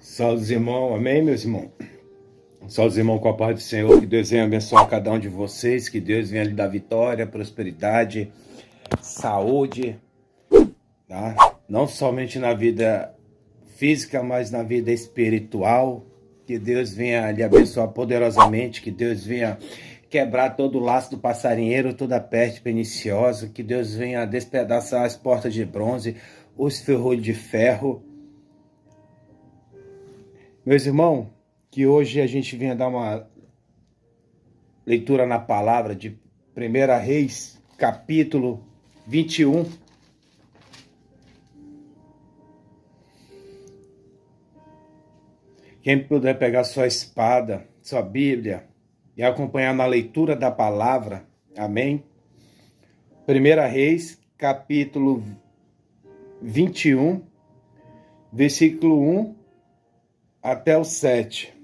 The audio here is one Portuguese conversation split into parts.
Salve, os irmãos. Amém, meus irmãos? Salve, os irmãos, com a paz do Senhor. Que Deus venha abençoar cada um de vocês. Que Deus venha lhe dar vitória, prosperidade, saúde, tá? Não somente na vida física, mas na vida espiritual. Que Deus venha lhe abençoar poderosamente. Que Deus venha quebrar todo o laço do passarinheiro, toda a peste perniciosa. Que Deus venha despedaçar as portas de bronze, os ferrolhos de ferro. Meus irmãos, que hoje a gente venha dar uma leitura na palavra de 1 Reis, capítulo 21. Quem puder pegar sua espada, sua Bíblia e acompanhar na leitura da palavra, amém? 1 Reis, capítulo 21, versículo 1 até o 7.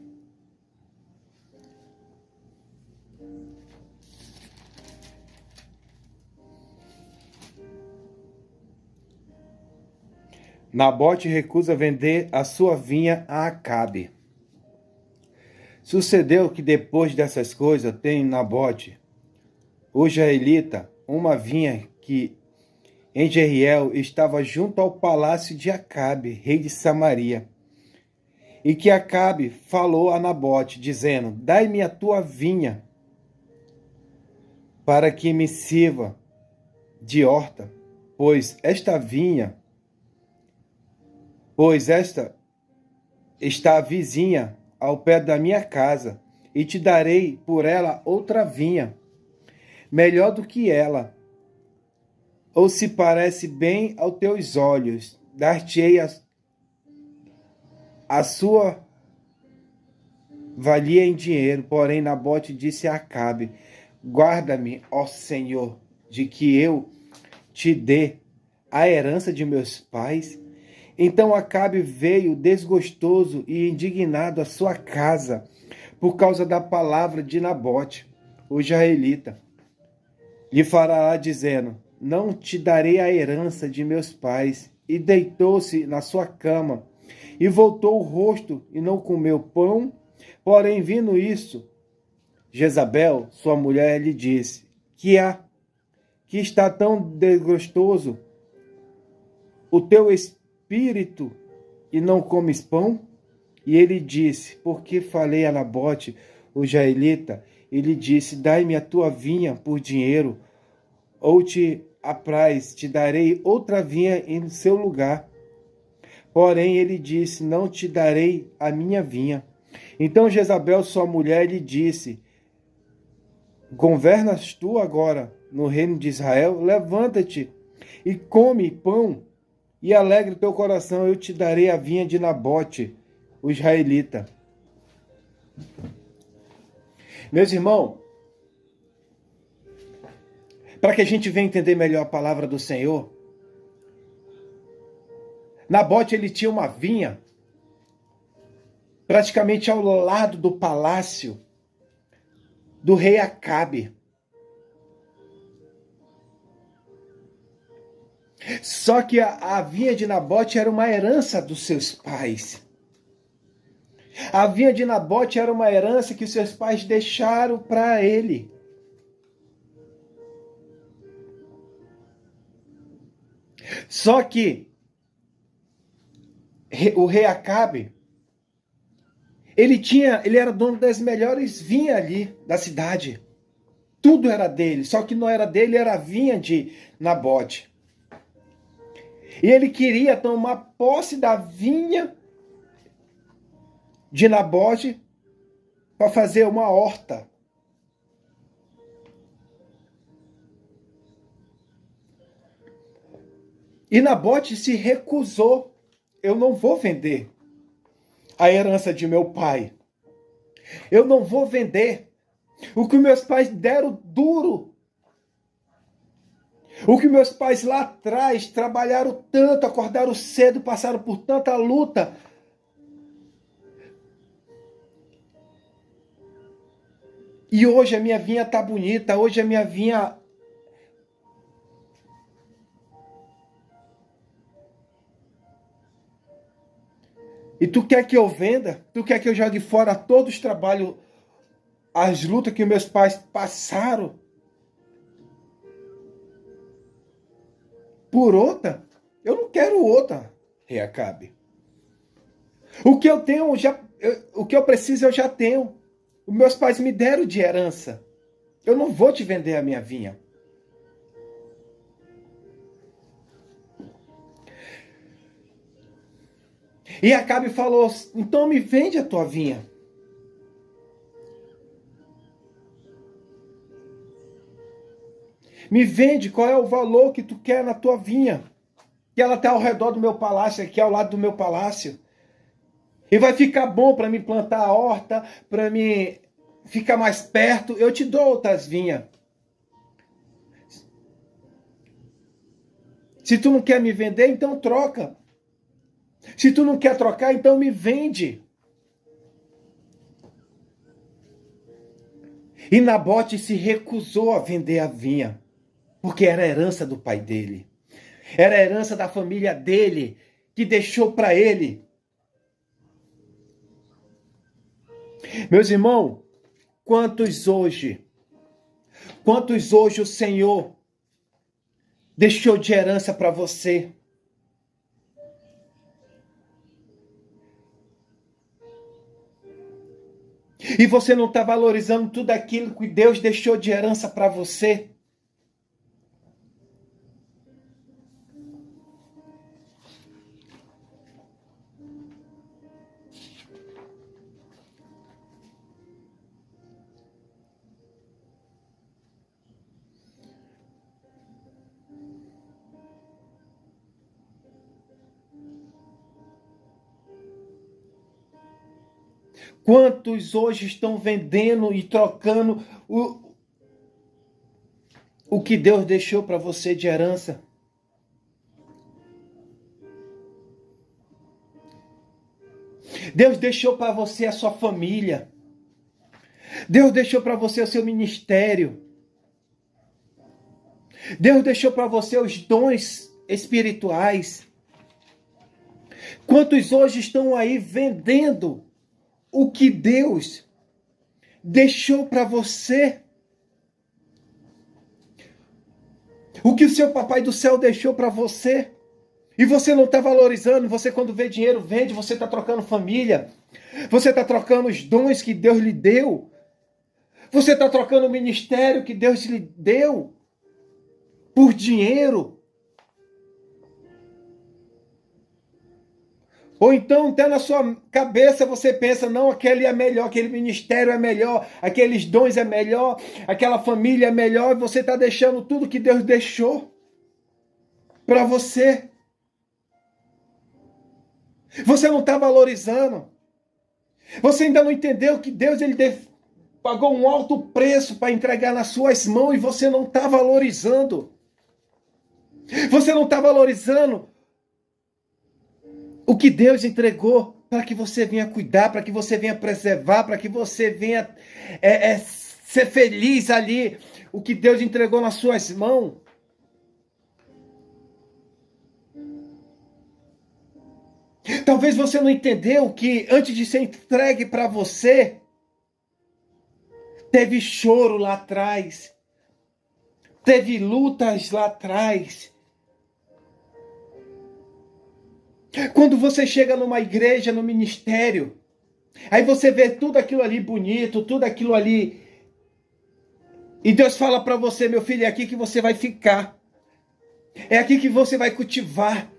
Nabote recusa vender a sua vinha a Acabe. Sucedeu que depois dessas coisas tem Nabote, o israelita, uma vinha que em Jezreel estava junto ao palácio de Acabe, rei de Samaria. E que Acabe falou a Nabote, dizendo: dai-me a tua vinha, para que me sirva de horta, pois esta está vizinha ao pé da minha casa, e te darei por ela outra vinha, melhor do que ela. Ou se parece bem aos teus olhos, dar-te-ei a sua valia em dinheiro. Porém, Nabote disse a Acabe: guarda-me, ó Senhor, de que eu te dê a herança de meus pais. Então Acabe veio desgostoso e indignado à sua casa por causa da palavra de Nabote, o israelita. Lhe fará dizendo: não te darei a herança de meus pais. E deitou-se na sua cama e voltou o rosto e não comeu pão. Porém, vindo isso, Jezabel, sua mulher, lhe disse: que está tão desgostoso o teu espírito e não comes pão? E ele disse: porque falei a Nabote, o israelita, e lhe disse: dai-me a tua vinha por dinheiro, ou te apraz, te darei outra vinha em seu lugar. Porém ele disse: não te darei a minha vinha. Então Jezabel, sua mulher, lhe disse: governas tu agora no reino de Israel? Levanta-te e come pão, e alegre teu coração, eu te darei a vinha de Nabote, o israelita. Meus irmãos, para que a gente venha entender melhor a palavra do Senhor, Nabote, ele tinha uma vinha praticamente ao lado do palácio do rei Acabe. Só que a vinha de Nabote era uma herança dos seus pais. A vinha de Nabote era uma herança que os seus pais deixaram para ele. Só que o rei Acabe, ele era dono das melhores vinhas ali da cidade. Tudo era dele, só que não era dele, era a vinha de Nabote. E ele queria tomar posse da vinha de Nabote para fazer uma horta. E Nabote se recusou: eu não vou vender a herança de meu pai. Eu não vou vender o que meus pais deram duro. O que meus pais lá atrás trabalharam tanto, acordaram cedo, passaram por tanta luta. E hoje a minha vinha tá bonita, hoje a minha vinha E tu quer que eu venda? Tu quer que eu jogue fora todos os trabalhos, as lutas que meus pais passaram por outra? Eu não quero outra, rei Acabe. O que eu tenho, o que eu preciso eu já tenho. Os meus pais me deram de herança. Eu não vou te vender a minha vinha. E Acabe falou, então me vende a tua vinha. Me vende qual é o valor que tu quer na tua vinha. Que ela está ao redor do meu palácio, aqui ao lado do meu palácio. E vai ficar bom para me plantar a horta, para me ficar mais perto. Eu te dou outras vinhas. Se tu não quer me vender, então troca. Se tu não quer trocar, então me vende. E Nabote se recusou a vender a vinha, porque era a herança do pai dele. Era a herança da família dele, que deixou para ele. Meus irmãos, quantos hoje o Senhor deixou de herança para você? E você não está valorizando tudo aquilo que Deus deixou de herança para você? Quantos hoje estão vendendo e trocando o que Deus deixou para você de herança? Deus deixou para você a sua família. Deus deixou para você o seu ministério. Deus deixou para você os dons espirituais. Quantos hoje estão aí vendendo o que Deus deixou para você? O que o seu papai do céu deixou para você? E você não está valorizando. Você, quando vê dinheiro, vende. Você está trocando família. Você está trocando os dons que Deus lhe deu. Você está trocando o ministério que Deus lhe deu por dinheiro. Ou então, até na sua cabeça você pensa, não, aquele é melhor, aquele ministério é melhor, aqueles dons é melhor, aquela família é melhor, e você está deixando tudo que Deus deixou para você. Você não está valorizando. Você ainda não entendeu que Deus ele pagou um alto preço para entregar nas suas mãos e você não está valorizando. Você não está valorizando o que Deus entregou para que você venha cuidar, para que você venha preservar, para que você venha ser feliz ali. O que Deus entregou nas suas mãos. Talvez você não entendeu que antes de ser entregue para você, teve choro lá atrás, teve lutas lá atrás. Quando você chega numa igreja, no ministério, aí você vê tudo aquilo ali bonito, tudo aquilo ali, e Deus fala para você, meu filho, é aqui que você vai ficar, é aqui que você vai cultivar,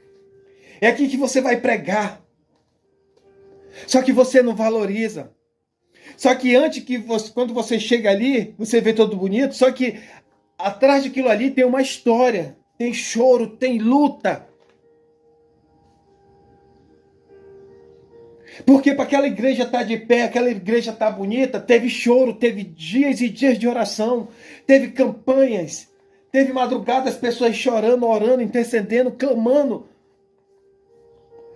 é aqui que você vai pregar. Só que você não valoriza. Só que quando você chega ali, você vê todo bonito, só que atrás daquilo ali tem uma história, tem choro, tem luta. Porque para aquela igreja estar de pé, aquela igreja estar bonita, teve choro, teve dias e dias de oração, teve campanhas, teve madrugadas, pessoas chorando, orando, intercedendo, clamando.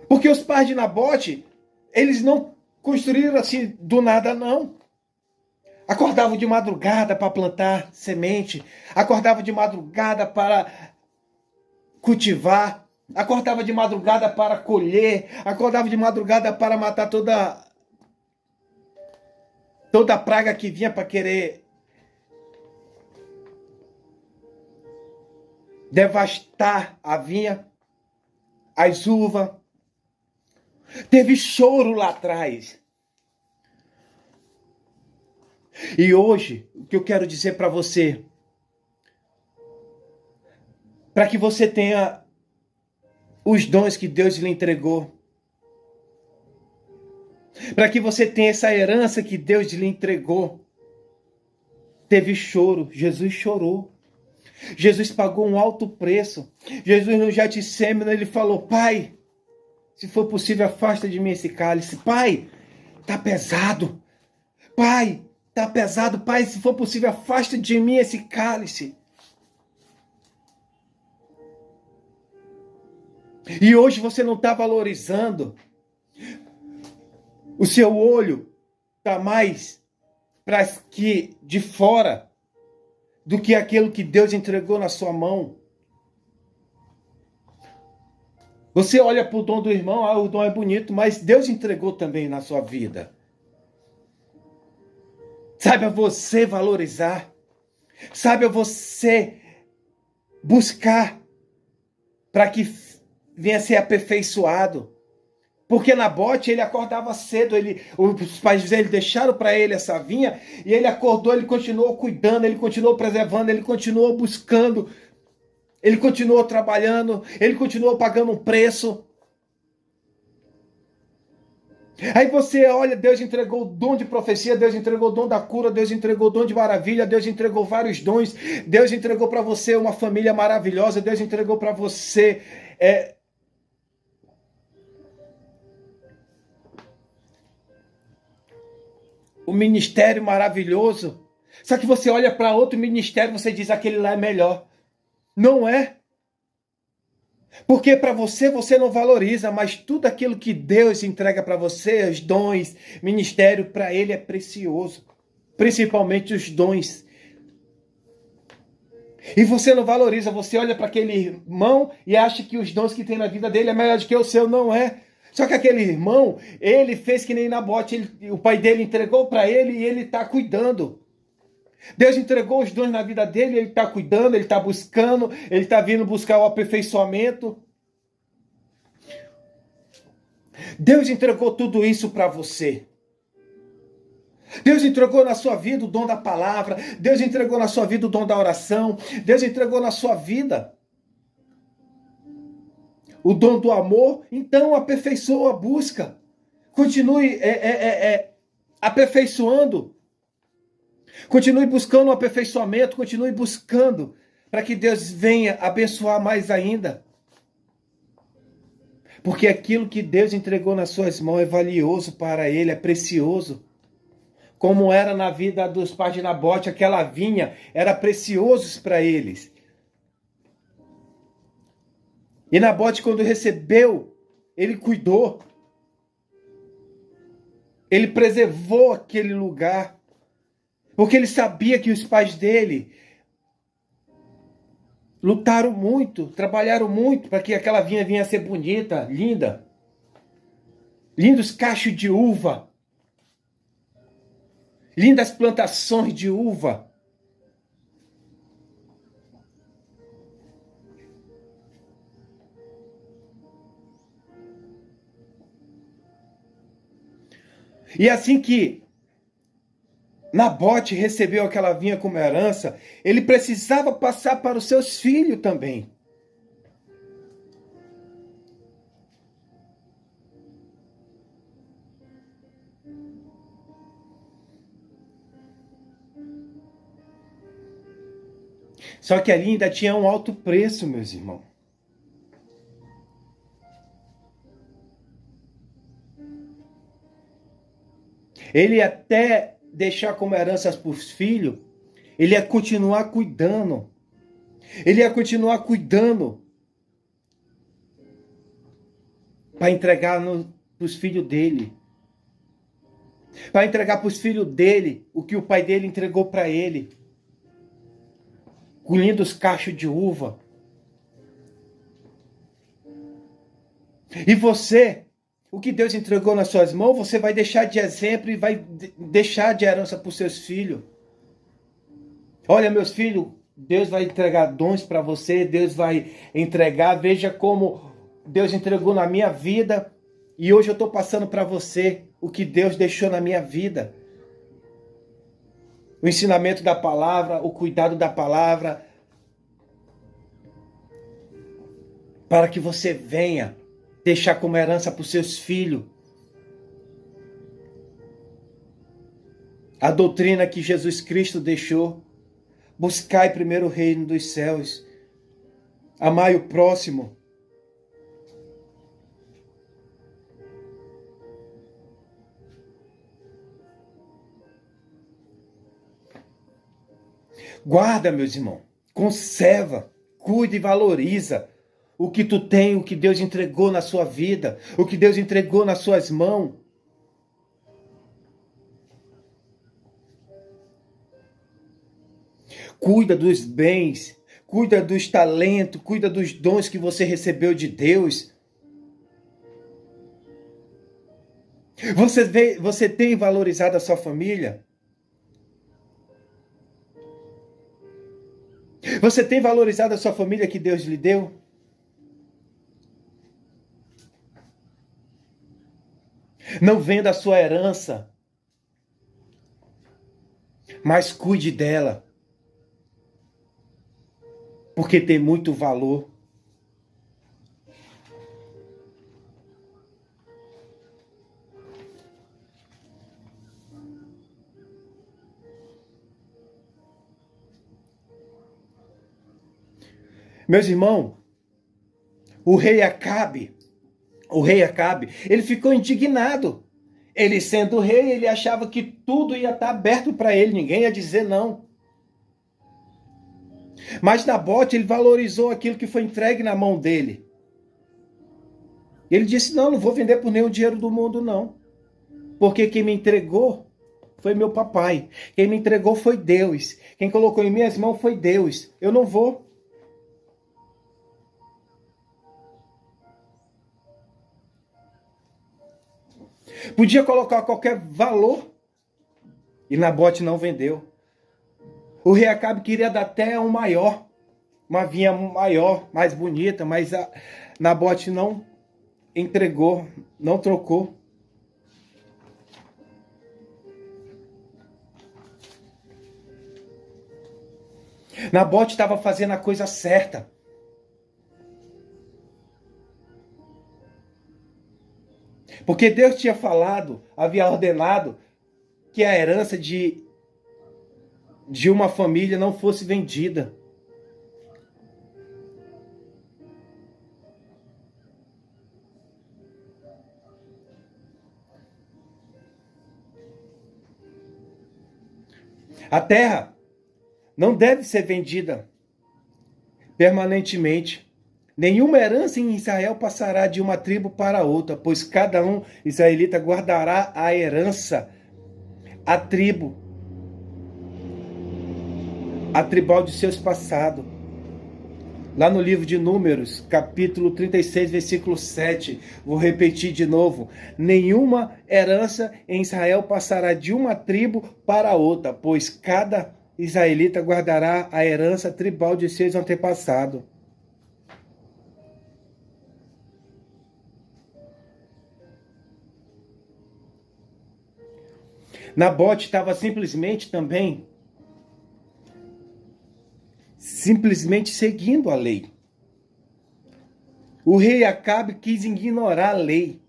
Porque os pais de Nabote, eles não construíram assim do nada, não. Acordavam de madrugada para plantar semente, acordavam de madrugada para cultivar. acordava de madrugada para colher, acordava de madrugada para matar toda a praga que vinha para querer devastar a vinha, as uvas. Teve choro lá atrás. E hoje, o que eu quero dizer para você, para que você tenha os dons que Deus lhe entregou, para que você tenha essa herança que Deus lhe entregou, teve choro. Jesus chorou. Jesus pagou um alto preço. Jesus no Getsemane, ele falou: Pai, se for possível, afasta de mim esse cálice. Pai, tá pesado. Pai, tá pesado. Pai, se for possível, afasta de mim esse cálice. E hoje você não está valorizando. O seu olho está mais para que de fora do que aquilo que Deus entregou na sua mão. Você olha para o dom do irmão, o dom é bonito, mas Deus entregou também na sua vida. Saiba você valorizar. Saiba você buscar para que venha a ser aperfeiçoado. Porque Nabote, ele acordava cedo, os pais dele deixaram para ele essa vinha, e ele acordou, ele continuou cuidando, ele continuou preservando, ele continuou buscando, ele continuou trabalhando, ele continuou pagando um preço. Aí você olha, Deus entregou o dom de profecia, Deus entregou o dom da cura, Deus entregou o dom de maravilha, Deus entregou vários dons, Deus entregou para você uma família maravilhosa, Deus entregou para você um ministério maravilhoso. Só que você olha para outro ministério e você diz: aquele lá é melhor. Não é. Porque para você não valoriza, mas tudo aquilo que Deus entrega para você, os dons, ministério, para ele é precioso. Principalmente os dons. E você não valoriza, você olha para aquele irmão e acha que os dons que tem na vida dele é melhor do que o seu. Não é. Só que aquele irmão, ele fez que nem Nabote, o pai dele entregou para ele e ele está cuidando. Deus entregou os dons na vida dele, ele está cuidando, ele está buscando, ele está vindo buscar o aperfeiçoamento. Deus entregou tudo isso para você. Deus entregou na sua vida o dom da palavra, Deus entregou na sua vida o dom da oração, Deus entregou na sua vida o dom do amor. Então aperfeiçoa, busca. Continue aperfeiçoando. Continue buscando o aperfeiçoamento, continue buscando para que Deus venha abençoar mais ainda. Porque aquilo que Deus entregou nas suas mãos é valioso para ele, é precioso. Como era na vida dos pais de Nabote, aquela vinha era precioso para eles. E Nabote, quando recebeu, ele cuidou. Ele preservou aquele lugar. Porque ele sabia que os pais dele lutaram muito, trabalharam muito para que aquela vinha vinha a ser bonita, linda. Lindos cachos de uva. Lindas plantações de uva. E assim que Nabote recebeu aquela vinha como herança, ele precisava passar para os seus filhos também. Só que ali ainda tinha um alto preço, meus irmãos. Ele até deixar como herança para os filhos, ele ia continuar cuidando. Ele ia continuar cuidando para entregar para os filhos dele. Para entregar para os filhos dele o que o pai dele entregou para ele. Com lindos cachos de uva. E você, o que Deus entregou nas suas mãos, você vai deixar de exemplo e vai deixar de herança para os seus filhos. Olha, meus filhos, Deus vai entregar dons para você, Deus vai entregar, veja como Deus entregou na minha vida e hoje eu estou passando para você o que Deus deixou na minha vida. O ensinamento da palavra, o cuidado da palavra, para que você venha deixar como herança para os seus filhos a doutrina que Jesus Cristo deixou. Buscai primeiro o reino dos céus, amai o próximo. Guarda, meus irmãos, conserva, cuida e valoriza o que tu tem, o que Deus entregou na sua vida, o que Deus entregou nas suas mãos. Cuida dos bens, cuida dos talentos, cuida dos dons que você recebeu de Deus. Você tem valorizado a sua família? Você tem valorizado a sua família que Deus lhe deu? Não venda a sua herança, mas cuide dela, porque tem muito valor. Meus irmãos, o rei Acabe, ele ficou indignado. Ele sendo rei, ele achava que tudo ia estar aberto para ele, ninguém ia dizer não. Mas Nabote, ele valorizou aquilo que foi entregue na mão dele. Ele disse, não vou vender por nenhum dinheiro do mundo, não. Porque quem me entregou foi meu papai. Quem me entregou foi Deus. Quem colocou em minhas mãos foi Deus. Eu não vou. Podia colocar qualquer valor. E Nabote não vendeu. O rei Acabe queria dar até um maior. Uma vinha maior, mais bonita. Mas Nabote não entregou, não trocou. Nabote estava fazendo a coisa certa. Porque Deus tinha falado, havia ordenado que a herança de uma família não fosse vendida. A terra não deve ser vendida permanentemente. Nenhuma herança em Israel passará de uma tribo para outra, pois cada um israelita guardará a herança, a tribo, a tribal de seus passados. Lá no livro de Números, capítulo 36, versículo 7, vou repetir de novo. Nenhuma herança em Israel passará de uma tribo para outra, pois cada israelita guardará a herança tribal de seus antepassados. Nabote estava simplesmente seguindo a lei. O rei Acabe quis ignorar a lei.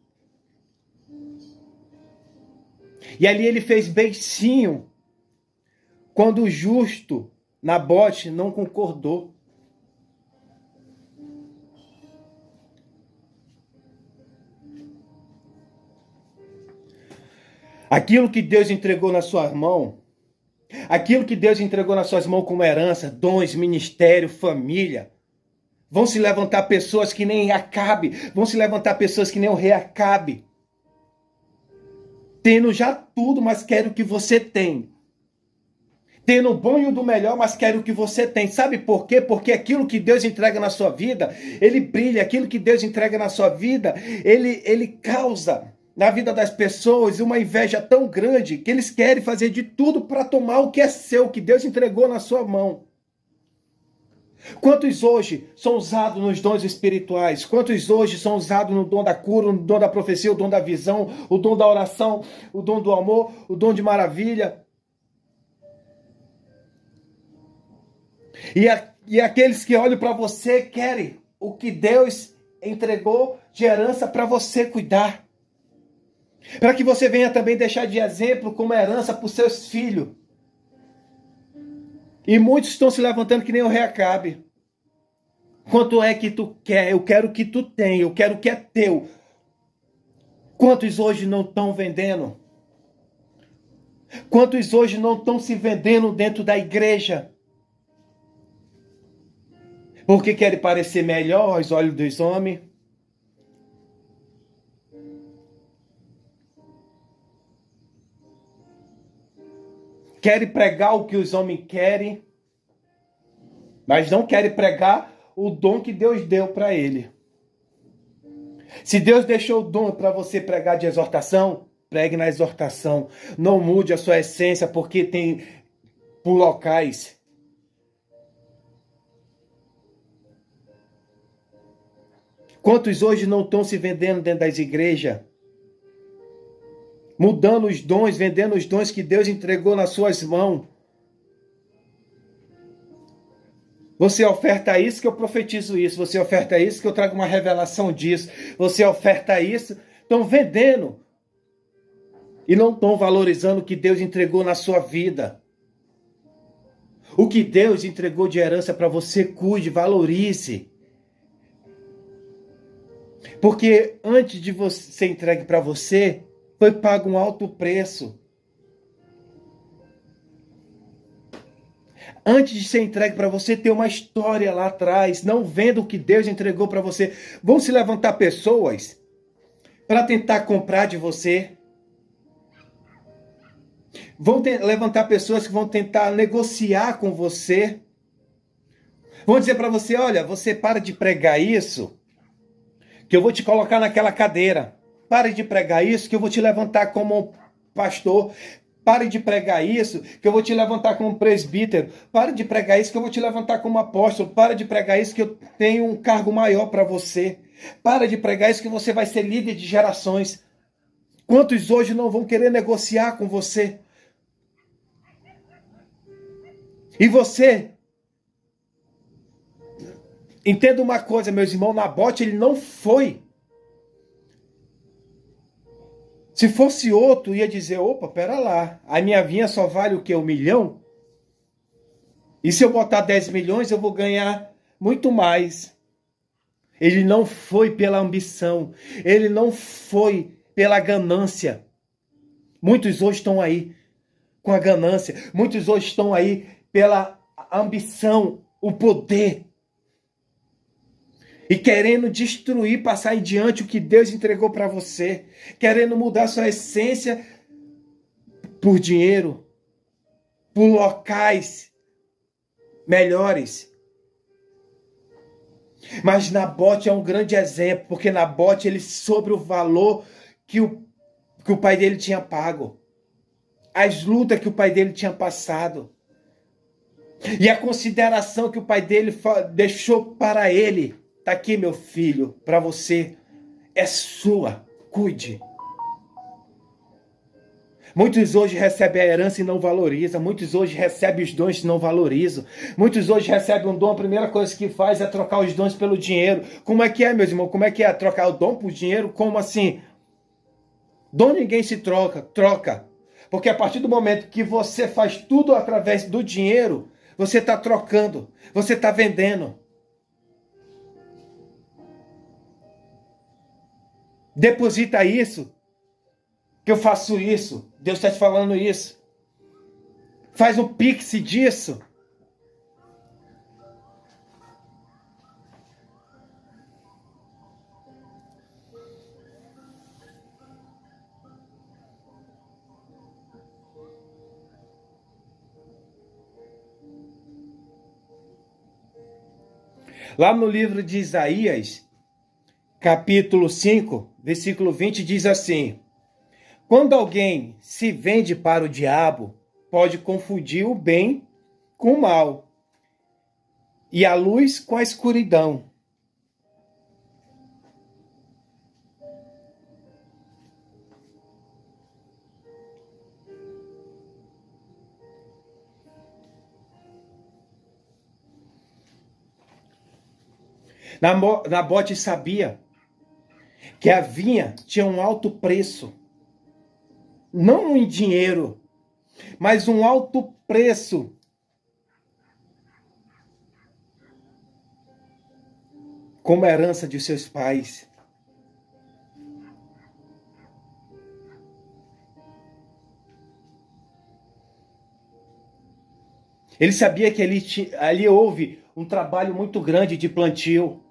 E ali ele fez beicinho quando o justo Nabote não concordou. Aquilo que Deus entregou na sua mão, aquilo que Deus entregou nas suas mãos como herança, dons, ministério, família, vão se levantar pessoas que nem Acabe, vão se levantar pessoas que nem o rei Acabe, tendo já tudo, mas quero o que você tem. tendo o bom e o do melhor, mas querem o que você tem. Sabe por quê? Porque aquilo que Deus entrega na sua vida, ele brilha. Aquilo que Deus entrega na sua vida, ele causa na vida das pessoas uma inveja tão grande que eles querem fazer de tudo para tomar o que é seu, que Deus entregou na sua mão. Quantos hoje são usados nos dons espirituais? Quantos hoje são usados no dom da cura, no dom da profecia, o dom da visão, o dom da oração, o dom do amor, o dom de maravilha? E aqueles que olham para você querem o que Deus entregou de herança para você cuidar. Para que você venha também deixar de exemplo como herança para os seus filhos. E muitos estão se levantando que nem o rei Acabe. Quanto é que tu quer? Eu quero o que tu tem, eu quero o que é teu. Quantos hoje não estão vendendo? Quantos hoje não estão se vendendo dentro da igreja? Porque querem parecer melhor aos olhos dos homens? Querem pregar o que os homens querem, mas não querem pregar o dom que Deus deu para ele. Se Deus deixou o dom para você pregar de exortação, pregue na exortação. Não mude a sua essência porque tem por locais. Quantos hoje não estão se vendendo dentro das igrejas? Mudando os dons, vendendo os dons que Deus entregou nas suas mãos. Você oferta isso que eu profetizo isso. Você oferta isso que eu trago uma revelação disso. Você oferta isso. Estão vendendo. E não estão valorizando o que Deus entregou na sua vida. O que Deus entregou de herança para você, cuide, valorize. Porque antes de você ser entregue para você, foi pago um alto preço. Antes de ser entregue para você, tem uma história lá atrás. Não venda o que Deus entregou para você. Vão se levantar pessoas para tentar comprar de você. Vão levantar pessoas que vão tentar negociar com você. Vão dizer para você, olha, você para de pregar isso, que eu vou te colocar naquela cadeira. Pare de pregar isso, que eu vou te levantar como pastor. Pare de pregar isso, que eu vou te levantar como presbítero. Pare de pregar isso, que eu vou te levantar como apóstolo. Pare de pregar isso, que eu tenho um cargo maior para você. Pare de pregar isso, que você vai ser líder de gerações. Quantos hoje não vão querer negociar com você? E você... Entenda uma coisa, meus irmãos, Nabote, ele não foi. Se fosse outro, ia dizer, opa, pera lá, a minha vinha só vale o quê? 1 milhão? E se eu botar 10 milhões, eu vou ganhar muito mais. Ele não foi pela ambição, ele não foi pela ganância. Muitos hoje estão aí com a ganância, muitos hoje estão aí pela ambição, o poder. E querendo destruir, passar em diante o que Deus entregou para você. Querendo mudar sua essência por dinheiro, por locais melhores. Mas Nabote é um grande exemplo, porque Nabote ele soube o valor que o pai dele tinha pago. As lutas que o pai dele tinha passado. E a consideração que o pai dele deixou para ele. Tá aqui, meu filho, para você. É sua. Cuide. Muitos hoje recebem a herança e não valorizam. Muitos hoje recebem os dons e não valorizam. Muitos hoje recebem um dom, a primeira coisa que faz é trocar os dons pelo dinheiro. Como é que é, meus irmãos? Como é que é trocar o dom por dinheiro? Como assim? Dom ninguém se troca. Troca. Porque a partir do momento que você faz tudo através do dinheiro, você está trocando. Você está vendendo. Deposita isso, que eu faço isso. Deus está te falando isso. Faz um pix disso. Lá no livro de Isaías, capítulo 5, versículo 20, diz assim: quando alguém se vende para o diabo, pode confundir o bem com o mal e a luz com a escuridão. Nabote sabia que a vinha tinha um alto preço, não em dinheiro, mas um alto preço. Como herança de seus pais. Ele sabia que ali houve um trabalho muito grande de plantio.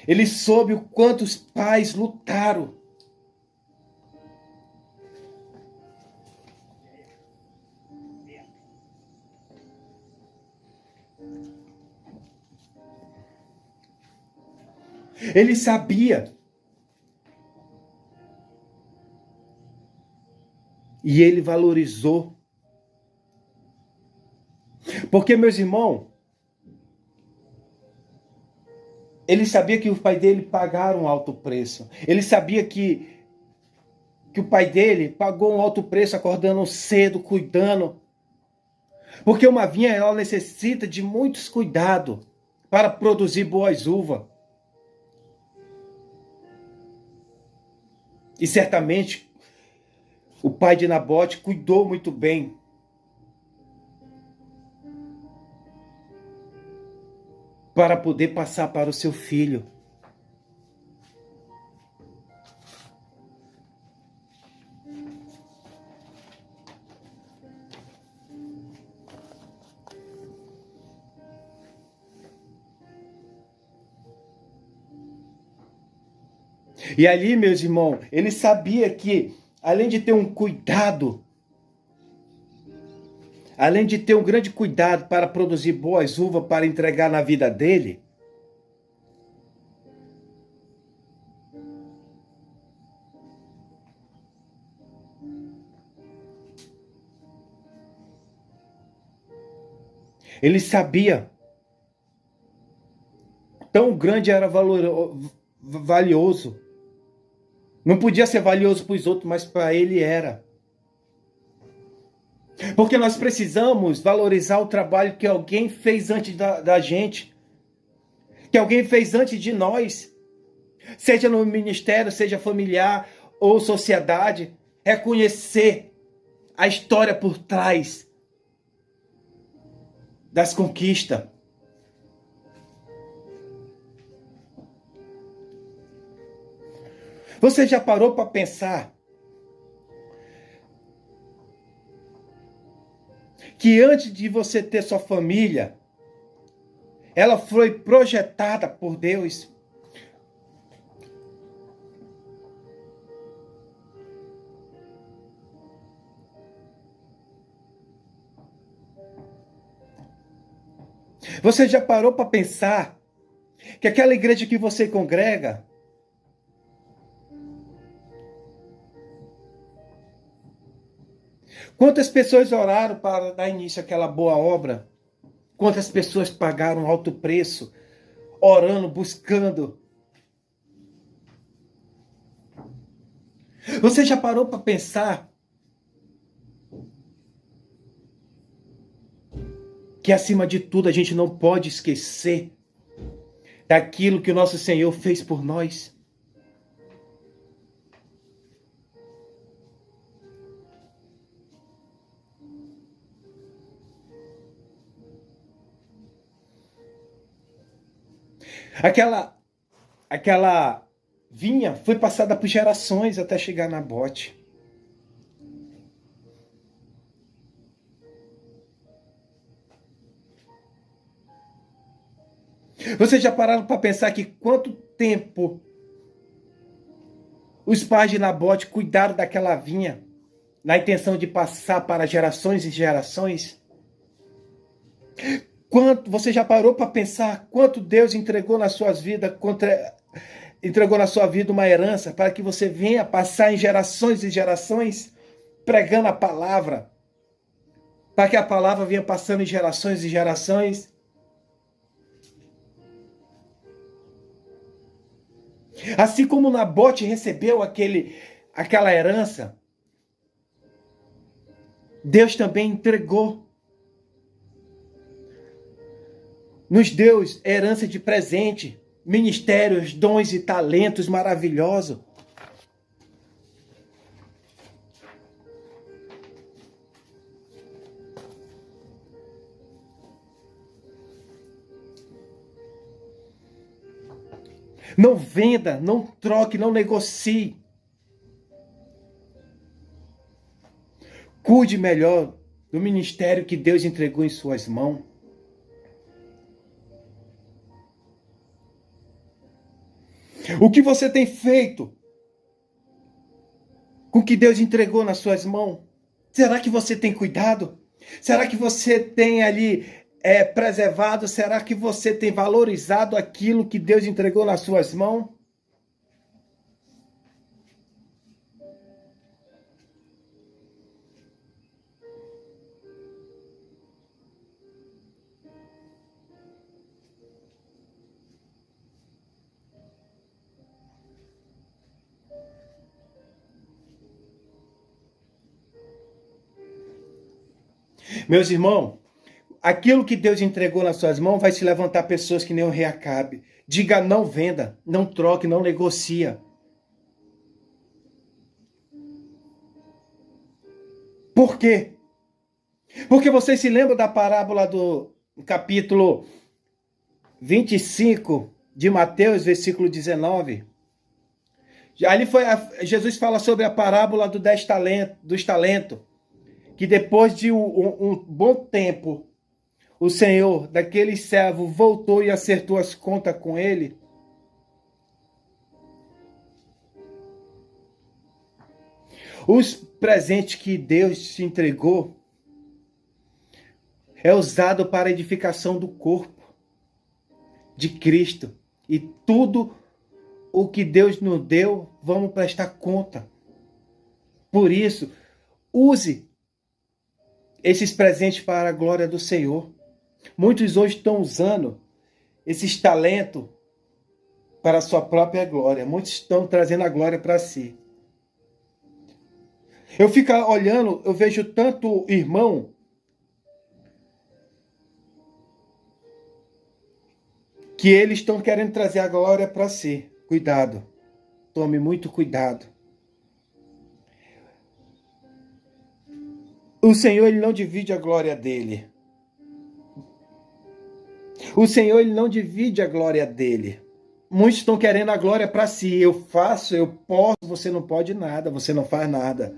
Ele soube o quanto os pais lutaram. Ele sabia. E ele valorizou. Porque, meus irmãos, ele sabia que o pai dele pagaram um alto preço. Ele sabia que o pai dele pagou um alto preço acordando cedo, cuidando. Porque uma vinha ela necessita de muitos cuidados para produzir boas uvas. E certamente o pai de Nabote cuidou muito bem. Para poder passar para o seu filho. E ali, meus irmãos, ele sabia que, além de ter um cuidado, além de ter um grande cuidado para produzir boas uvas para entregar na vida dele, ele sabia tão grande era valioso. Não podia ser valioso para os outros, mas para ele era. Porque nós precisamos valorizar o trabalho que alguém fez antes da gente. Que alguém fez antes de nós. Seja no ministério, seja familiar ou sociedade. Reconhecer a história por trás das conquistas. Você já parou para pensar que antes de você ter sua família, ela foi projetada por Deus? Você já parou para pensar que aquela igreja que você congrega, quantas pessoas oraram para dar início àquela boa obra? Quantas pessoas pagaram alto preço, orando, buscando? Você já parou para pensar que, acima de tudo, a gente não pode esquecer daquilo que o nosso Senhor fez por nós? Aquela vinha foi passada por gerações até chegar na Nabote. Vocês já pararam para pensar que quanto tempo os pais de Nabote cuidaram daquela vinha na intenção de passar para gerações e gerações? Quanto você já parou para pensar quanto Deus entregou nas suas vidas, entregou na sua vida uma herança para que você venha passar em gerações e gerações pregando a palavra, para que a palavra venha passando em gerações e gerações? Assim como Nabote recebeu aquela herança, Deus também entregou. Nos deu herança de presente, ministérios, dons e talentos maravilhosos. Não venda, não troque, não negocie. Cuide melhor do ministério que Deus entregou em suas mãos. O que você tem feito com o que Deus entregou nas suas mãos? Será que você tem cuidado? Será que você tem ali preservado? Será que você tem valorizado aquilo que Deus entregou nas suas mãos? Meus irmãos, aquilo que Deus entregou nas suas mãos vai se levantar pessoas que nem o rei Acabe. Diga não venda, não troque, não negocia. Por quê? Porque vocês se lembram da parábola do capítulo 25 de Mateus, versículo 19? Ali Jesus fala sobre a parábola dos talentos, que depois de um bom tempo, o Senhor daquele servo voltou e acertou as contas com ele. Os presentes que Deus te entregou é usado para a edificação do corpo de Cristo. E tudo o que Deus nos deu, vamos prestar conta. Por isso, use esses presentes para a glória do Senhor. Muitos hoje estão usando esses talentos para a sua própria glória. Muitos estão trazendo a glória para si. Eu fico olhando, eu vejo tanto irmão que eles estão querendo trazer a glória para si. Cuidado. Tome muito cuidado. O Senhor, ele não divide a glória dele. O Senhor, ele não divide a glória dele. Muitos estão querendo a glória para si. Eu faço, eu posso, você não pode nada, você não faz nada.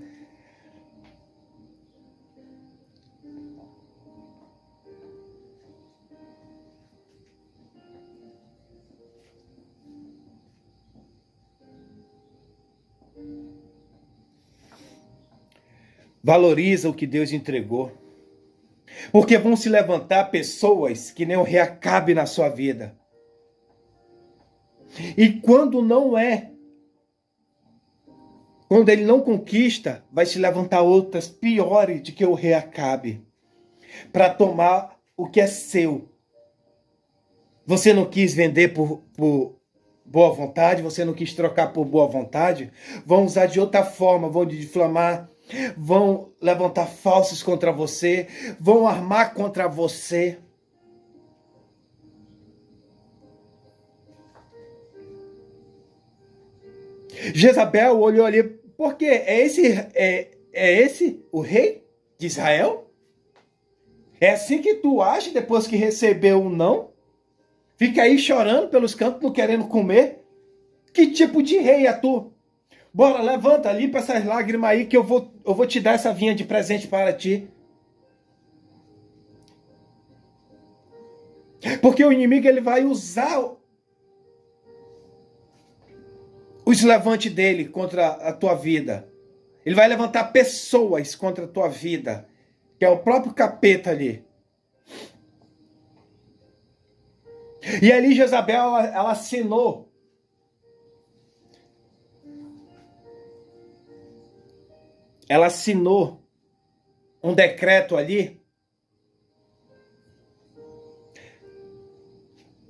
Valoriza o que Deus entregou. Porque vão se levantar pessoas que nem o rei Acabe na sua vida. E quando não é, quando ele não conquista, vai se levantar outras piores do que o rei Acabe, para tomar o que é seu. Você não quis vender por boa vontade, você não quis trocar por boa vontade, vão usar de outra forma, vão difamar, vão levantar falsos contra você, vão armar contra você. Jezabel olhou ali, por quê? É esse o rei de Israel? É assim que tu age depois que recebeu um não? Fica aí chorando pelos cantos, não querendo comer? Que tipo de rei é tu? Bora, levanta, limpa essas lágrimas aí que eu vou te dar essa vinha de presente para ti. Porque o inimigo ele vai usar os levantes dele contra a tua vida. Ele vai levantar pessoas contra a tua vida, que é o próprio capeta ali. E ali Jezabel, ela assinou um decreto ali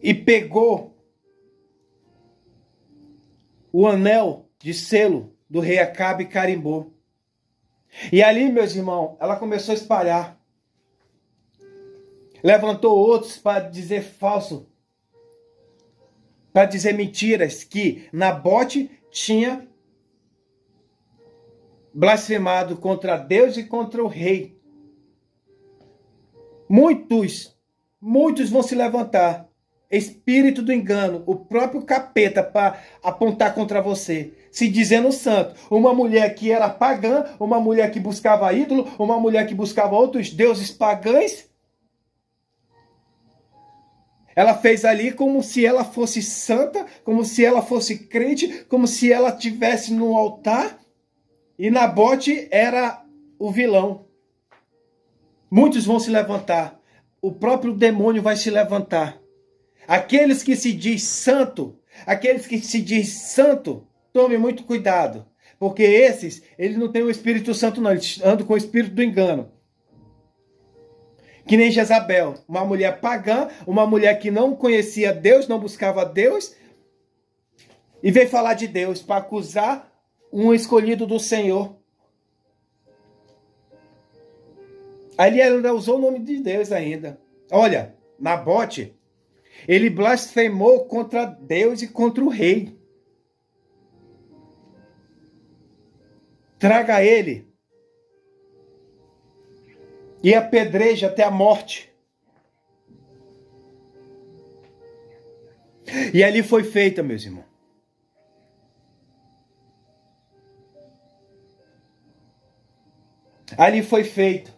e pegou o anel de selo do rei Acabe e carimbou. E ali, meus irmãos, ela começou a espalhar. Levantou outros para dizer falso, para dizer mentiras, que Nabote tinha blasfemado contra Deus e contra o rei. Muitos vão se levantar. Espírito do engano, o próprio capeta para apontar contra você, se dizendo santo. Uma mulher que era pagã, uma mulher que buscava ídolo, uma mulher que buscava outros deuses pagãs. Ela fez ali como se ela fosse santa, como se ela fosse crente, como se ela estivesse no altar. E Nabote era o vilão. Muitos vão se levantar. O próprio demônio vai se levantar. Aqueles que se diz santo, tome muito cuidado. Porque esses, eles não têm o Espírito Santo não, eles andam com o Espírito do engano. Que nem Jezabel, uma mulher pagã, uma mulher que não conhecia Deus, não buscava Deus, e veio falar de Deus para acusar um escolhido do Senhor. Ali ela ainda usou o nome de Deus ainda. Olha, Nabote, ele blasfemou contra Deus e contra o rei. Traga ele e apedreja até a morte. E ali foi feita, meus irmãos. Ali foi feito.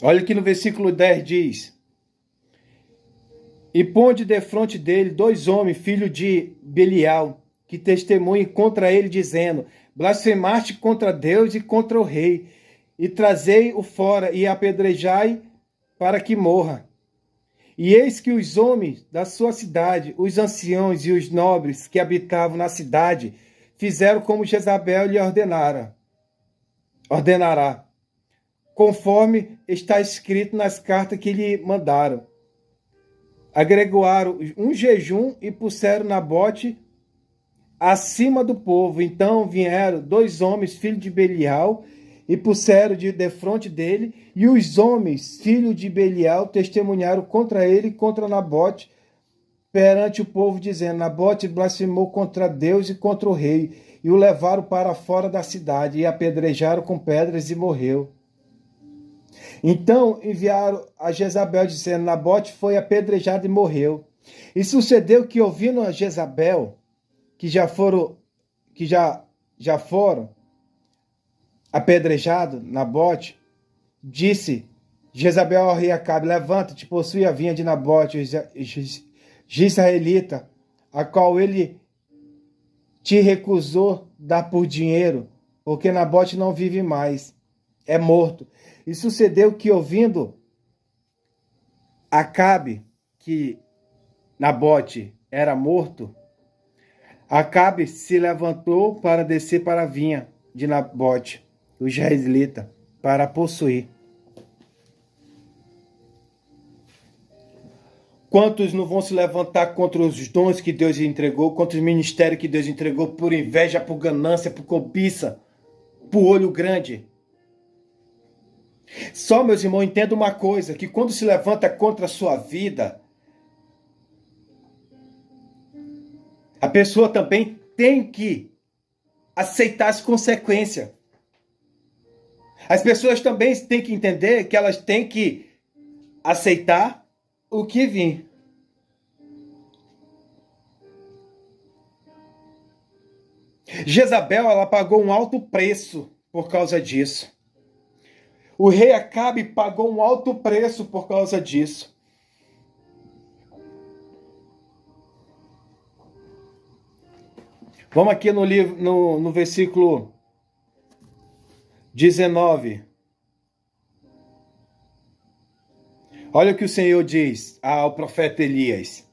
Olha que no versículo 10 diz: E ponde defronte dele 2 homens, filhos de Belial, que testemunhem contra ele, dizendo: Blasfemaste contra Deus e contra o rei, e trazei-o fora e apedrejai para que morra. E eis que os homens da sua cidade, os anciãos e os nobres que habitavam na cidade, fizeram como Jezabel lhe ordenará, conforme está escrito nas cartas que lhe mandaram. Agregaram um jejum e puseram Nabote acima do povo. Então vieram 2 homens, filhos de Belial, e puseram de defronte dele, e os homens, filhos de Belial, testemunharam contra ele e contra Nabote perante o povo, dizendo: Nabote blasfemou contra Deus e contra o rei, e o levaram para fora da cidade, e apedrejaram com pedras, e morreu. Então enviaram a Jezabel, dizendo: Nabote foi apedrejado e morreu. E sucedeu que, ouvindo a Jezabel, que já foram apedrejado Nabote, disse Jezabel ao rei Acabe: Levanta-te, possui a vinha de Nabote, israelita, a qual ele te recusou dar por dinheiro, porque Nabote não vive mais, é morto. E sucedeu que, ouvindo Acabe que Nabote era morto, Acabe se levantou para descer para a vinha de Nabote, o israelita, para possuir. Quantos não vão se levantar contra os dons que Deus entregou, contra os ministérios que Deus entregou, por inveja, por ganância, por cobiça, por olho grande? Só, meus irmãos, entenda uma coisa, que quando se levanta contra a sua vida, a pessoa também tem que aceitar as consequências. As pessoas também têm que entender que elas têm que aceitar o que vir. Jezabel, ela pagou um alto preço por causa disso. O rei Acabe pagou um alto preço por causa disso. Vamos aqui no livro, no versículo 19. Olha o que o Senhor diz ao profeta Elias.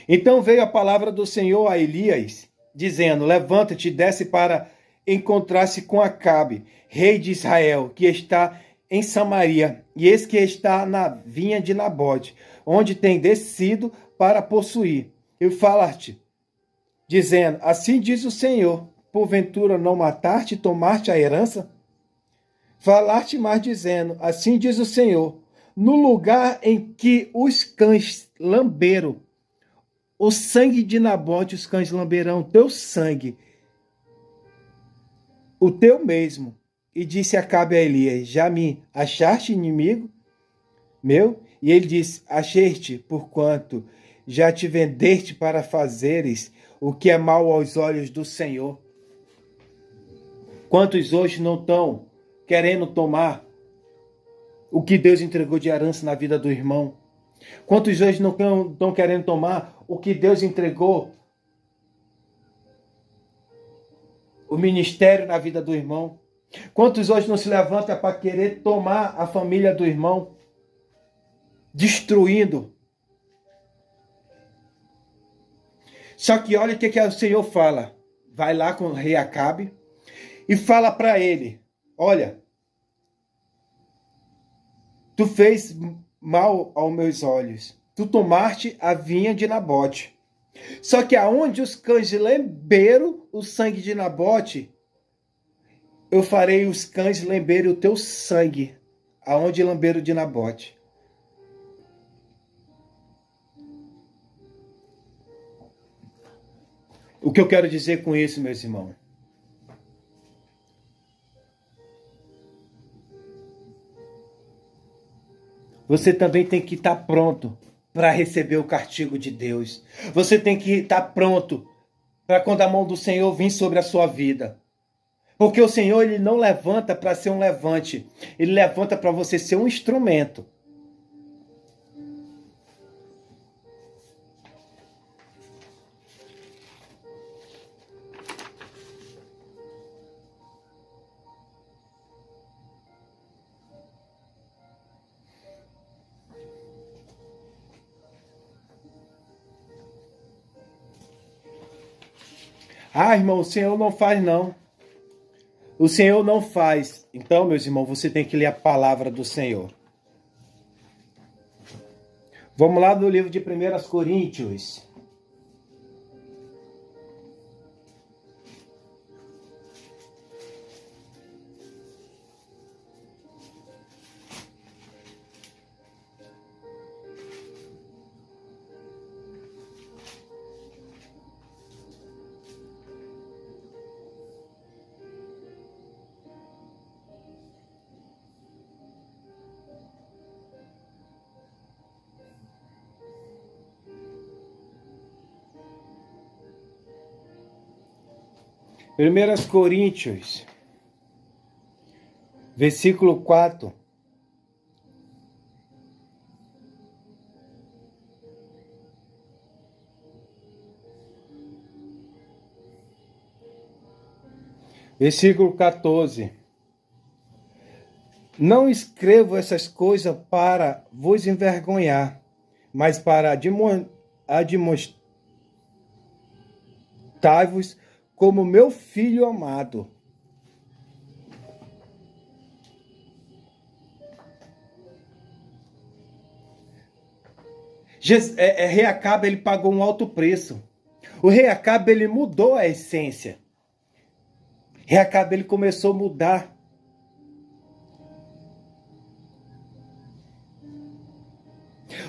Então veio a palavra do Senhor a Elias, dizendo: levanta-te e desce para encontrar-se com Acabe, rei de Israel, que está em Samaria, e eis que está na vinha de Nabote, onde tem descido para possuir. E falar-te, dizendo: assim diz o Senhor, porventura não mataste e tomaste a herança? Falar-te mais, dizendo: assim diz o Senhor, no lugar em que os cães lamberam o sangue de Nabote, os cães lamberão teu sangue, o teu mesmo. E disse Acabe a Elias: já me achaste inimigo meu? E ele disse: achei-te, porquanto já te vendeste para fazeres o que é mal aos olhos do Senhor. Quantos hoje não estão querendo tomar o que Deus entregou de herança na vida do irmão? Quantos hoje não estão querendo tomar o que Deus entregou, o ministério na vida do irmão? Quantos hoje não se levantam para querer tomar a família do irmão, destruindo? Só que olha o que o Senhor fala. Vai lá com o rei Acabe e fala para ele: olha, tu fez mal aos meus olhos. Tu tomaste a vinha de Nabote. Só que aonde os cães lamberam o sangue de Nabote, eu farei os cães lamberem o teu sangue, aonde lamberam de Nabote. O que eu quero dizer com isso, meus irmãos? Você também tem que estar pronto para receber o castigo de Deus. Você tem que estar pronto para quando a mão do Senhor vir sobre a sua vida. Porque o Senhor, ele não levanta para ser um levante. Ele levanta para você ser um instrumento. Ah, irmão, o Senhor não faz, não. O Senhor não faz. Então, meus irmãos, você tem que ler a palavra do Senhor. Vamos lá no livro de 1 Coríntios. Primeiras Coríntios, versículo 4. Versículo 14. Não escrevo essas coisas para vos envergonhar, mas para admoestar-vos como meu filho amado. Rei Acabe, ele pagou um alto preço. O rei Acabe, ele mudou a essência. Rei Acabe, ele começou a mudar.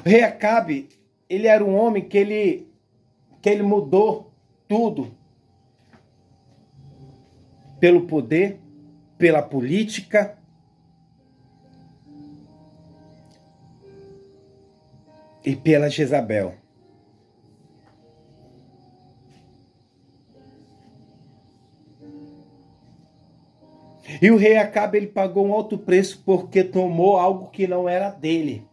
O rei Acabe, ele era um homem que ele mudou tudo. Pelo poder, pela política. E pela Jezabel. E o rei Acabe, ele pagou um alto preço porque tomou algo que não era dele.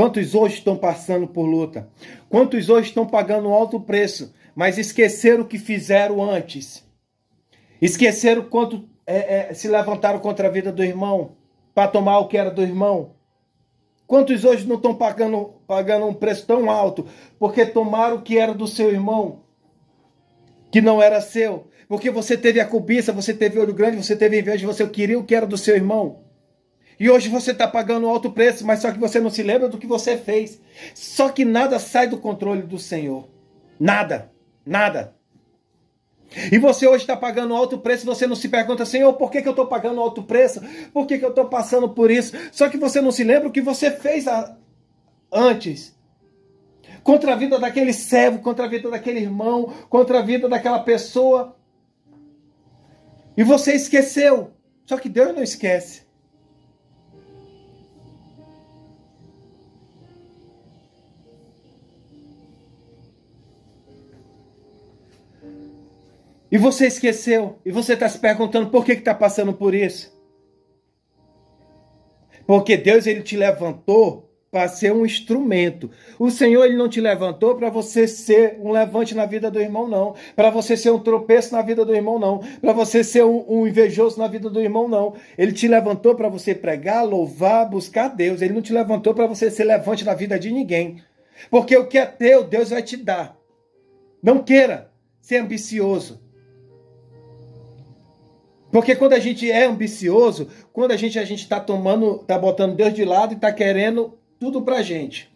Quantos hoje estão passando por luta? Quantos hoje estão pagando um alto preço, mas esqueceram o que fizeram antes? Esqueceram quanto se levantaram contra a vida do irmão, para tomar o que era do irmão? Quantos hoje não estão pagando um preço tão alto, porque tomaram o que era do seu irmão, que não era seu? Porque você teve a cobiça, você teve olho grande, você teve inveja, você queria o que era do seu irmão. E hoje você está pagando um alto preço, mas só que você não se lembra do que você fez. Só que nada sai do controle do Senhor. Nada. Nada. E você hoje está pagando um alto preço e você não se pergunta, Senhor, por que eu estou pagando um alto preço? Por que eu estou passando por isso? Só que você não se lembra o que você fez antes. Contra a vida daquele servo, contra a vida daquele irmão, contra a vida daquela pessoa. E você esqueceu. Só que Deus não esquece. E você esqueceu. E você está se perguntando por que está passando por isso. Porque Deus, ele te levantou para ser um instrumento. O Senhor, ele não te levantou para você ser um levante na vida do irmão, não. Para você ser um tropeço na vida do irmão, não. Para você ser um invejoso na vida do irmão, não. Ele te levantou para você pregar, louvar, buscar Deus. Ele não te levantou para você ser levante na vida de ninguém. Porque o que é teu, Deus vai te dar. Não queira ser ambicioso. Porque quando a gente é ambicioso, quando a gente está botando Deus de lado e está querendo tudo pra gente.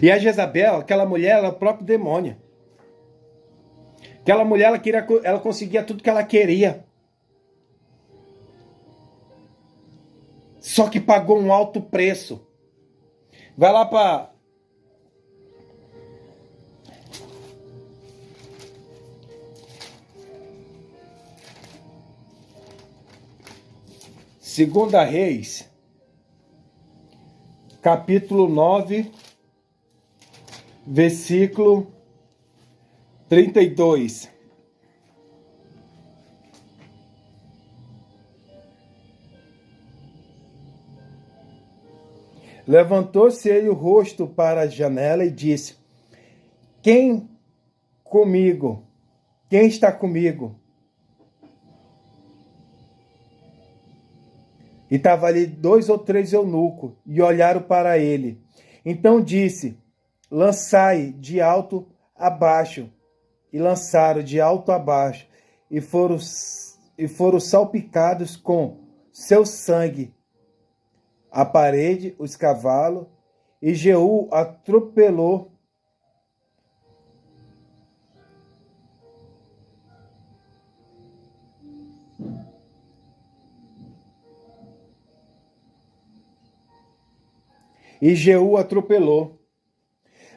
E a Jezabel, aquela mulher, ela é o próprio demônio. Aquela mulher, ela conseguia tudo que ela queria. Só que pagou um alto preço. Vai lá para Segunda Reis, capítulo 9, versículo 32. Levantou-se ele o rosto para a janela e disse: Quem comigo? Quem está comigo? E estava ali 2 ou 3 eunucos e olharam para ele. Então disse: Lançai de alto a baixo. E lançaram de alto a baixo e foram salpicados com seu sangue a parede, os cavalos, e Jeú atropelou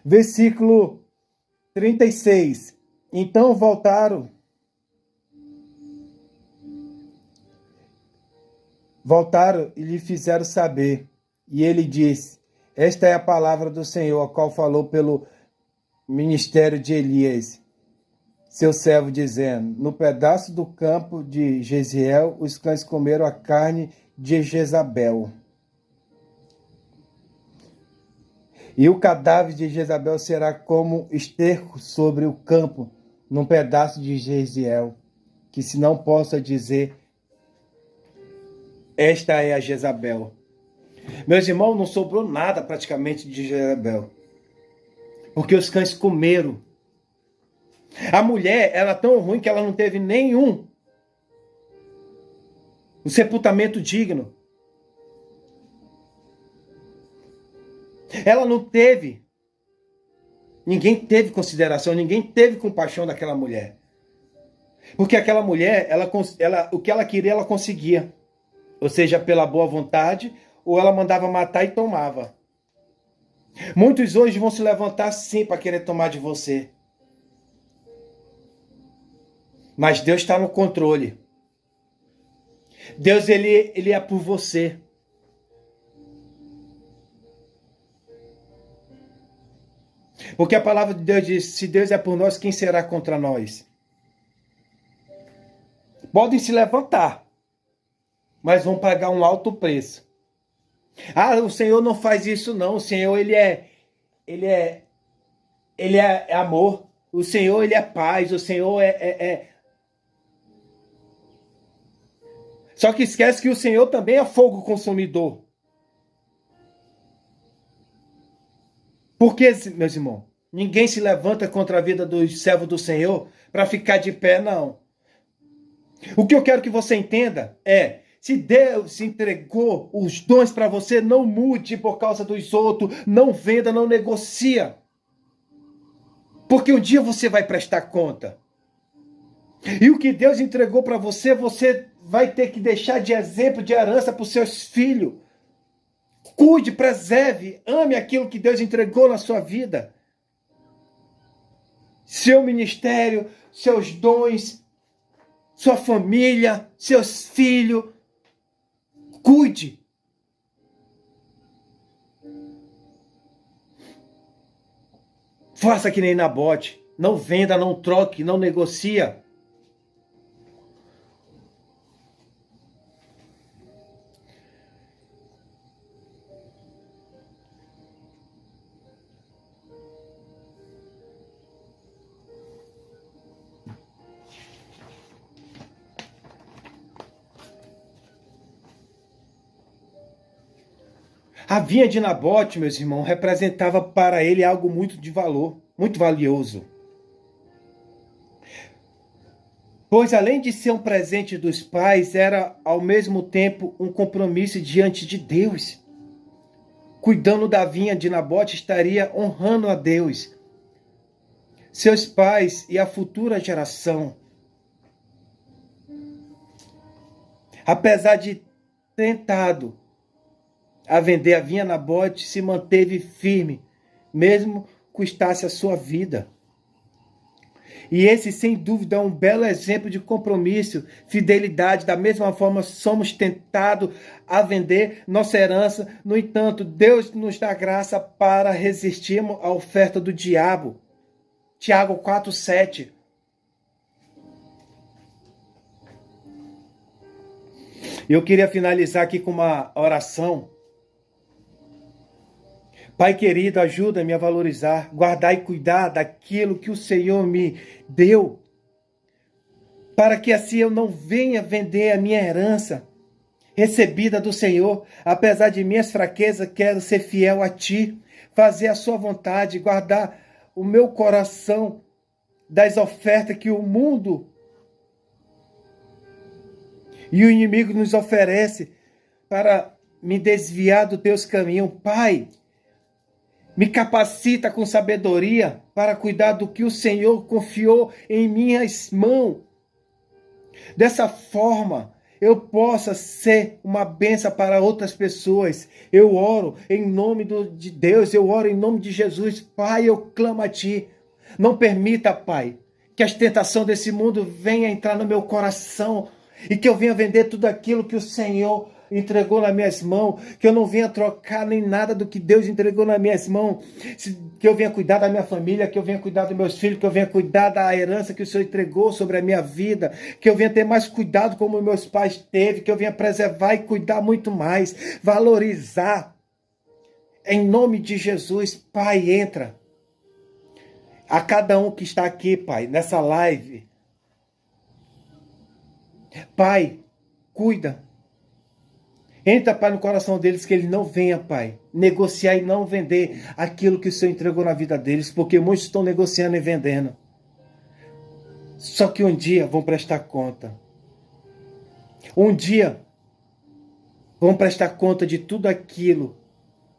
Versículo 36. Então voltaram e lhe fizeram saber. E ele disse: Esta é a palavra do Senhor, a qual falou pelo ministério de Elias, seu servo, dizendo: No pedaço do campo de Jeziel, os cães comeram a carne de Jezabel. E o cadáver de Jezabel será como esterco sobre o campo, num pedaço de Jeziel, que se não possa dizer: Esta é a Jezabel. Meus irmãos, não sobrou nada praticamente de Jezabel, porque os cães comeram. A mulher era tão ruim que ela não teve nenhum um sepultamento digno. Ela não teve. Ninguém teve consideração, ninguém teve compaixão daquela mulher. Porque aquela mulher, o que ela queria, ela conseguia. Ou seja, pela boa vontade, ou ela mandava matar e tomava. Muitos hoje vão se levantar sim para querer tomar de você. Mas Deus está no controle. Deus, ele é por você. Porque a palavra de Deus diz: se Deus é por nós, quem será contra nós? Podem se levantar, mas vão pagar um alto preço. Ah, o Senhor não faz isso não. O Senhor, ele é amor. O Senhor, ele é paz. O Senhor Só que esquece que o Senhor também é fogo consumidor. Porque, meus irmãos, ninguém se levanta contra a vida dos servos do Senhor para ficar de pé, não. O que eu quero que você entenda é: se Deus entregou os dons para você, não mude por causa dos outros, não venda, não negocia. Porque um dia você vai prestar conta. E o que Deus entregou para você, você vai ter que deixar de exemplo, de herança para os seus filhos. Cuide, preserve, ame aquilo que Deus entregou na sua vida. Seu ministério, seus dons, sua família, seus filhos. Cuide. Faça que nem Nabote. Não venda, não troque, não negocia. A vinha de Nabote, meus irmãos, representava para ele algo muito de valor, muito valioso. Pois além de ser um presente dos pais, era ao mesmo tempo um compromisso diante de Deus. Cuidando da vinha de Nabote estaria honrando a Deus, seus pais e a futura geração. Apesar de tentado a vender a vinha, Nabote se manteve firme, mesmo custasse a sua vida. E esse, sem dúvida, é um belo exemplo de compromisso, fidelidade. Da mesma forma, somos tentados a vender nossa herança. No entanto, Deus nos dá graça para resistirmos à oferta do diabo. Tiago 4,7. Eu queria finalizar aqui com uma oração. Pai querido, ajuda-me a valorizar, guardar e cuidar daquilo que o Senhor me deu, para que assim eu não venha vender a minha herança recebida do Senhor. Apesar de minhas fraquezas, quero ser fiel a Ti, fazer a Sua vontade, guardar o meu coração das ofertas que o mundo e o inimigo nos oferece para me desviar dos Teus caminhos. Pai, me capacita com sabedoria para cuidar do que o Senhor confiou em minhas mãos. Dessa forma, eu possa ser uma bênção para outras pessoas. Eu oro em nome de Deus, eu oro em nome de Jesus. Pai, eu clamo a Ti. Não permita, Pai, que as tentações desse mundo venham entrar no meu coração e que eu venha vender tudo aquilo que o Senhor entregou nas minhas mãos, que eu não venha trocar nem nada do que Deus entregou nas minhas mãos, que eu venha cuidar da minha família, que eu venha cuidar dos meus filhos, que eu venha cuidar da herança que o Senhor entregou sobre a minha vida, que eu venha ter mais cuidado como meus pais teve, que eu venha preservar e cuidar muito mais, valorizar. Em nome de Jesus, Pai, entra. A cada um que está aqui, Pai, nessa live, Pai, cuida. Entra, Pai, no coração deles, que eles não venham, Pai, negociar e não vender aquilo que o Senhor entregou na vida deles, porque muitos estão negociando e vendendo. Só que um dia vão prestar conta. Um dia vão prestar conta de tudo aquilo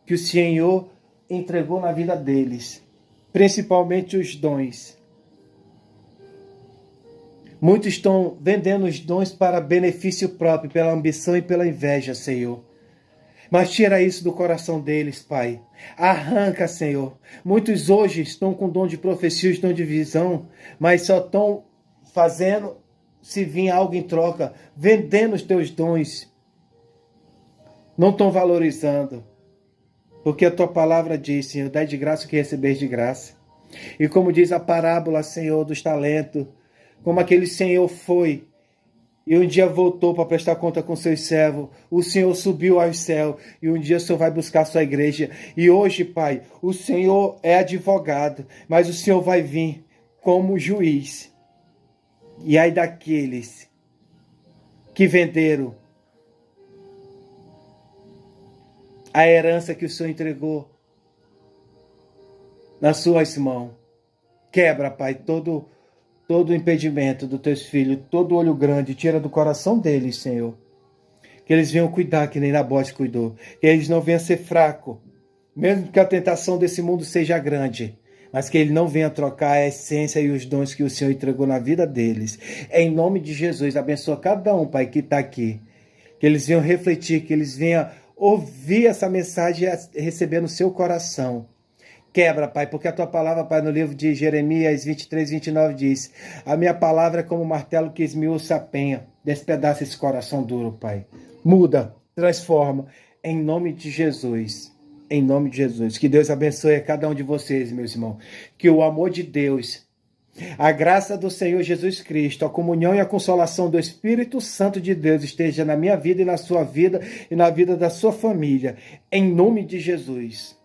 que o Senhor entregou na vida deles, principalmente os dons. Muitos estão vendendo os dons para benefício próprio, pela ambição e pela inveja, Senhor. Mas tira isso do coração deles, Pai. Arranca, Senhor. Muitos hoje estão com dom de profecia, dom de visão, mas só estão fazendo se vir algo em troca, vendendo os teus dons. Não estão valorizando. Porque a tua palavra diz, Senhor, dai de graça o que recebeis de graça. E como diz a parábola, Senhor, dos talentos, como aquele Senhor foi e um dia voltou para prestar conta com seus servos, o Senhor subiu ao céu e um dia o Senhor vai buscar a sua igreja. E hoje, Pai, o Senhor é advogado, mas o Senhor vai vir como juiz. E aí daqueles que venderam a herança que o Senhor entregou nas suas mãos. Quebra, Pai, todo impedimento dos teus filhos, todo olho grande, tira do coração deles, Senhor. Que eles venham cuidar, que nem Nabote cuidou. Que eles não venham ser fracos, mesmo que a tentação desse mundo seja grande, mas que ele não venha trocar a essência e os dons que o Senhor entregou na vida deles. Em nome de Jesus, abençoa cada um, Pai, que está aqui. Que eles venham refletir, que eles venham ouvir essa mensagem e receber no seu coração. Quebra, Pai, porque a tua palavra, Pai, no livro de Jeremias 23, 29 diz: a minha palavra é como um martelo que esmiuça a penha. Despedaça esse coração duro, Pai. Muda, transforma, em nome de Jesus. Em nome de Jesus. Que Deus abençoe a cada um de vocês, meus irmãos. Que o amor de Deus, a graça do Senhor Jesus Cristo, a comunhão e a consolação do Espírito Santo de Deus esteja na minha vida e na sua vida e na vida da sua família. Em nome de Jesus.